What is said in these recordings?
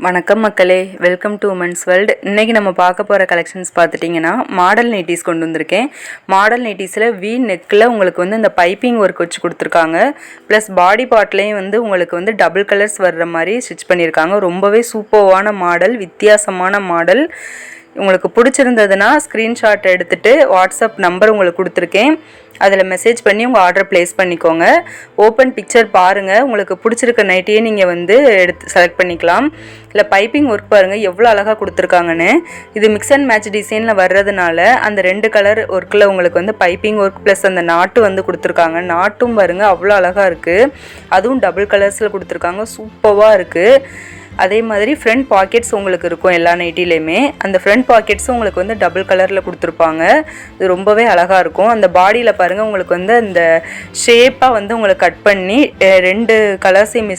வணக்கம் மக்களே, welcome to women's world. இன்றைக்கி நம்ம பார்க்க போகிற கலெக்ஷன்ஸ் பார்த்துட்டிங்கன்னா மாடல் நைட்டிஸ் கொண்டு வந்திருக்கேன். மாடல் நைட்டிஸில் வி நெக்கில் உங்களுக்கு வந்து இந்த பைப்பிங் ஒர்க் வச்சு கொடுத்துருக்காங்க. ப்ளஸ் பாடி பார்ட்லேயும் வந்து உங்களுக்கு வந்து டபுள் கலர்ஸ் வர்ற மாதிரி ஸ்டிச் பண்ணியிருக்காங்க. ரொம்பவே சூப்பர்வான மாடல், வித்தியாசமான மாடல். உங்களுக்கு பிடிச்சிருந்ததுன்னா ஸ்க்ரீன்ஷாட் எடுத்துகிட்டு வாட்ஸ்அப் நம்பர் உங்களுக்கு கொடுத்துருக்கேன், அதில் மெசேஜ் பண்ணி உங்கள் ஆர்டர் ப்ளேஸ் பண்ணிக்கோங்க. ஓப்பன் பிக்சர் பாருங்கள், உங்களுக்கு பிடிச்சிருக்க நைட்டியே நீங்கள் வந்து எடுத்து செலக்ட் பண்ணிக்கலாம். இல்லை பைப்பிங் ஒர்க் பாருங்கள் எவ்வளோ அழகாக கொடுத்துருக்காங்கன்னு. இது மிக்ஸ் அண்ட் மேட்ச் டிசைனில் வர்றதுனால அந்த 2 கலர் ஒர்க்கில் உங்களுக்கு வந்து பைப்பிங் ஒர்க் ப்ளஸ் அந்த நாட்டு வந்து கொடுத்துருக்காங்க. நாட்டும் பாருங்கள் அவ்வளோ அழகாக இருக்குது, அதுவும் டபுள் கலர்ஸில் கொடுத்துருக்காங்க, சூப்பராக இருக்குது. அதே மாதிரி ஃப்ரண்ட் பாக்கெட்ஸ் உங்களுக்கு இருக்கும் எல்லா நைட்டிலையுமே. அந்த ஃப்ரண்ட் பாக்கெட்ஸும் உங்களுக்கு வந்து டபுள் கலரில் கொடுத்துருப்பாங்க. இது ரொம்பவே அழகாக இருக்கும். அந்த பாடியில் பாருங்கள் உங்களுக்கு வந்து அந்த ஷேப்பாக வந்து உங்களுக்கு கட் பண்ணி 2 கலர்ஸையும்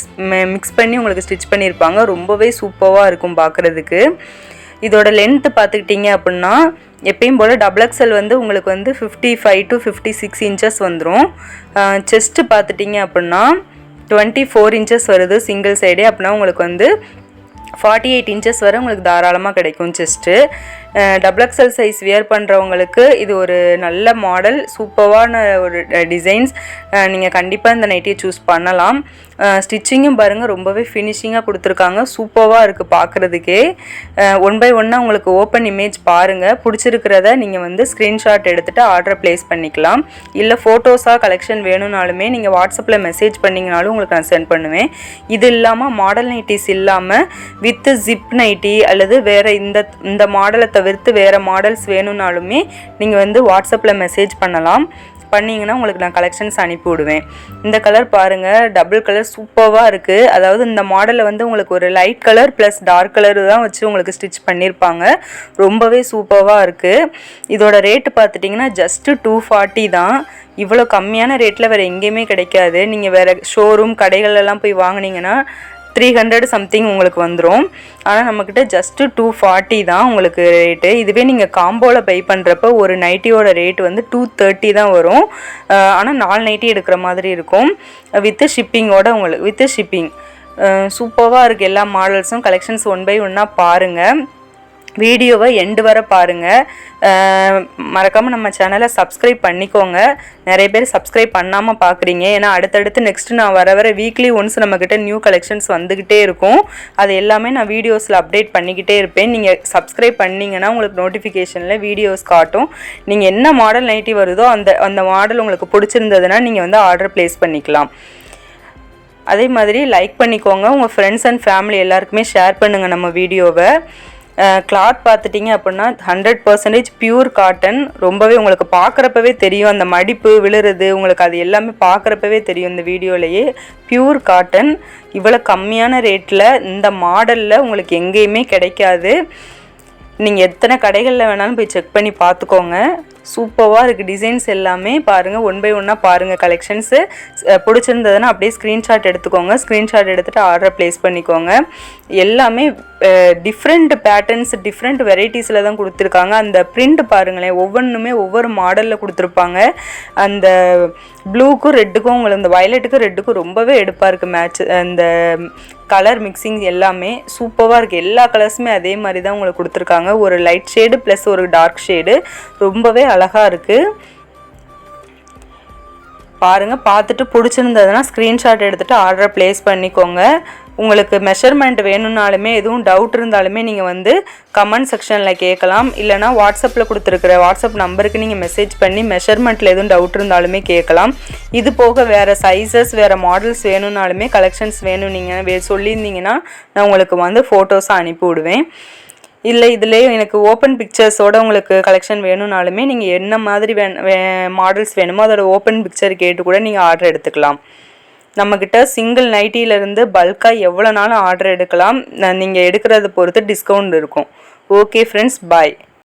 மிக்ஸ் பண்ணி உங்களுக்கு ஸ்டிச் பண்ணியிருப்பாங்க. ரொம்பவே சூப்பராக இருக்கும் பார்க்குறதுக்கு. இதோட லென்த்து பார்த்துக்கிட்டிங்க அப்படின்னா எப்பயும் போல் டபுள் எக்ஸல் வந்து உங்களுக்கு வந்து 55 to 56 இன்ச்சஸ் வந்துடும். செஸ்ட்டு பார்த்துட்டிங்க அப்படின்னா 24 இன்ச்சஸ் வருது சிங்கிள் சைடே. அப்படின்னா உங்களுக்கு வந்து 48 இன்ச்சஸ் வரை உங்களுக்கு தாராளமாக கிடைக்கும் chest. Double XL size wear பண்ணுறவங்களுக்கு இது ஒரு நல்ல மாடல், சூப்பரான ஒரு டிசைன்ஸ். நீங்கள் கண்டிப்பாக இந்த நைட்டியை சூஸ் பண்ணலாம். ஸ்டிச்சிங்கும் பாருங்கள் ரொம்பவே ஃபினிஷிங்காக கொடுத்துருக்காங்க, சூப்பராக இருக்குது பார்க்குறதுக்கே. 1 by 1 உங்களுக்கு ஓப்பன் இமேஜ் பாருங்கள், பிடிச்சிருக்கிறத நீங்கள் வந்து ஸ்க்ரீன்ஷாட் எடுத்துகிட்டு ஆர்டர் ப்ளேஸ் பண்ணிக்கலாம். இல்லை ஃபோட்டோஸாக கலெக்ஷன் வேணும்னாலுமே நீங்கள் வாட்ஸ்அப்பில் மெசேஜ் பண்ணிங்கனாலும் உங்களுக்கு நான் சென்ட் பண்ணுவேன். இது இல்லாமல் மாடல் நைட்டிஸ் இல்லாமல் வித் ஜிப் நைட்டி அல்லது வேறு இந்த மாடலை தவிர்த்து வேறு மாடல்ஸ் வேணும்னாலுமே நீங்கள் வந்து வாட்ஸ்அப்பில் மெசேஜ் பண்ணிங்கன்னா உங்களுக்கு நான் கலெக்ஷன்ஸ் அனுப்பி விடுவேன். இந்த கலர் பாருங்கள், டபுள் கலர் சூப்பராக இருக்குது. அதாவது இந்த மாடலில் வந்து உங்களுக்கு ஒரு light colour plus dark colour தான் வச்சு உங்களுக்கு ஸ்டிச் பண்ணியிருப்பாங்க. ரொம்பவே சூப்பராக இருக்குது. இதோட ரேட்டு பார்த்துட்டிங்கன்னா ஜஸ்ட்டு 240 தான். இவ்வளோ கம்மியான ரேட்டில் வேறு எங்கேயுமே கிடைக்காது. நீங்கள் வேறு ஷோரூம் கடைகளெல்லாம் போய் வாங்கினீங்கன்னா 300 சம்திங் உங்களுக்கு வந்துடும். ஆனால் நம்மக்கிட்ட ஜஸ்ட்டு 240 தான் உங்களுக்கு ரேட்டு. இதுவே நீங்கள் காம்போவில் பை பண்ணுறப்ப ஒரு நைட்டியோட ரேட் வந்து 230 தான் வரும். ஆனால் 4 நைட்டி எடுக்கிற மாதிரி இருக்கும் வித்து ஷிப்பிங்கோட. உங்களுக்கு வித்து ஷிப்பிங் சூப்பராக இருக்குது. எல்லா மாடல்ஸும் கலெக்ஷன்ஸ் 1 by 1 பாருங்கள். வீடியோவை எண்டு வரை பாருங்கள். மறக்காமல் நம்ம சேனலை சப்ஸ்கிரைப் பண்ணிக்கோங்க. நிறைய பேர் சப்ஸ்கிரைப் பண்ணாமல் பார்க்குறீங்க. ஏன்னா அடுத்தடுத்து நெக்ஸ்ட்டு நான் வர வீக்லி ஒன்ஸ் நம்மக்கிட்ட நியூ கலெக்ஷன்ஸ் வந்துக்கிட்டே இருக்கும். அது எல்லாமே நான் வீடியோஸில் அப்டேட் பண்ணிக்கிட்டே இருப்பேன். நீங்கள் சப்ஸ்கிரைப் பண்ணிங்கன்னா உங்களுக்கு நோட்டிஃபிகேஷனில் வீடியோஸ் காட்டும். நீங்கள் என்ன மாடல் நைட்டி வருதோ அந்த மாடல் உங்களுக்கு பிடிச்சிருந்ததுன்னா நீங்கள் வந்து ஆர்டர் ப்ளேஸ் பண்ணிக்கலாம். அதே மாதிரி லைக் பண்ணிக்கோங்க, உங்கள் ஃப்ரெண்ட்ஸ் அண்ட் ஃபேமிலி எல்லாருக்குமே ஷேர் பண்ணுங்கள் நம்ம வீடியோவை. கிளாத் பார்த்துட்டிங்க அப்படின்னா 100% பியூர் காட்டன். ரொம்பவே உங்களுக்கு பார்க்குறப்பவே தெரியும், அந்த மடிப்பு விழுறது உங்களுக்கு அது எல்லாமே பார்க்குறப்பவே தெரியும் இந்த வீடியோலையே. பியூர் காட்டன் இவ்வளோ கம்மியான ரேட்டில் இந்த மாடலில் உங்களுக்கு எங்கேயுமே கிடைக்காது. நீங்கள் எத்தனை கடைகளில் வேணாலும் போய் செக் பண்ணி பார்த்துக்கோங்க. சூப்பராக இருக்குது டிசைன்ஸ் எல்லாமே பாருங்கள். 1 by 1 பாருங்கள் கலெக்ஷன்ஸு. பிடிச்சிருந்ததுன்னா அப்படியே ஸ்க்ரீன்ஷாட் எடுத்துக்கோங்க. ஸ்க்ரீன்ஷாட் எடுத்துகிட்டு ஆர்டர் ப்ளேஸ் பண்ணிக்கோங்க. எல்லாமே டிஃப்ரெண்ட் பேட்டர்ன்ஸ் டிஃப்ரெண்ட் வெரைட்டிஸில் தான் கொடுத்துருக்காங்க. அந்த பிரிண்ட் பாருங்களேன், ஒவ்வொன்றுமே ஒவ்வொரு மாடலில் கொடுத்துருப்பாங்க. அந்த ப்ளூக்கும் ரெட்டுக்கும் உங்களுக்கு இந்த வயலட்டுக்கும் ரெட்டுக்கும் ரொம்பவே எடுப்பாக இருக்குது மேட்ச். அந்த கலர் மிக்சிங் எல்லாமே சூப்பராக இருக்குது. எல்லா கலர்ஸுமே அதே மாதிரி தான் உங்களுக்கு கொடுத்துருக்காங்க. ஒரு லைட் ஷேடு ப்ளஸ் ஒரு டார்க் ஷேடு, ரொம்பவே அழகாக இருக்குது பாருங்கள். பார்த்துட்டு பிடிச்சிருந்ததுன்னா ஸ்க்ரீன்ஷாட் எடுத்துகிட்டு ஆர்டர் ப்ளேஸ் பண்ணிக்கோங்க. உங்களுக்கு மெஷர்மெண்ட் வேணும்னாலுமே எதுவும் டவுட் இருந்தாலுமே நீங்கள் வந்து கமெண்ட் செக்ஷனில் கேட்கலாம். இல்லைனா வாட்ஸ்அப்பில் கொடுத்துருக்குற வாட்ஸ்அப் நம்பருக்கு நீங்கள் மெசேஜ் பண்ணி மெஷர்மெண்ட்டில் எதுவும் டவுட் இருந்தாலுமே கேட்கலாம். இது போக வேறு சைஸஸ் வேறு மாடல்ஸ் வேணும்னாலுமே கலெக்ஷன்ஸ் வேணும் நீங்கள் சொல்லியிருந்தீங்கன்னா நான் உங்களுக்கு வந்து ஃபோட்டோஸை அனுப்பி விடுவேன். இல்லை இதிலே எனக்கு ஓப்பன் பிக்சர்ஸோடு உங்களுக்கு கலெக்ஷன் வேணும்னாலுமே நீங்கள் என்ன மாதிரி மாடல்ஸ் வேணுமோ அதோட ஓப்பன் பிக்சர் கேட்டு கூட நீங்கள் ஆர்டர் எடுத்துக்கலாம். நம்மக்கிட்ட சிங்கிள் நைட்டியிலேருந்து பல்காக எவ்வளோ நாளும் ஆர்டர் எடுக்கலாம். நீங்கள் எடுக்கிறத பொறுத்து டிஸ்கவுண்ட் இருக்கும். ஓகே ஃப்ரெண்ட்ஸ், பாய்.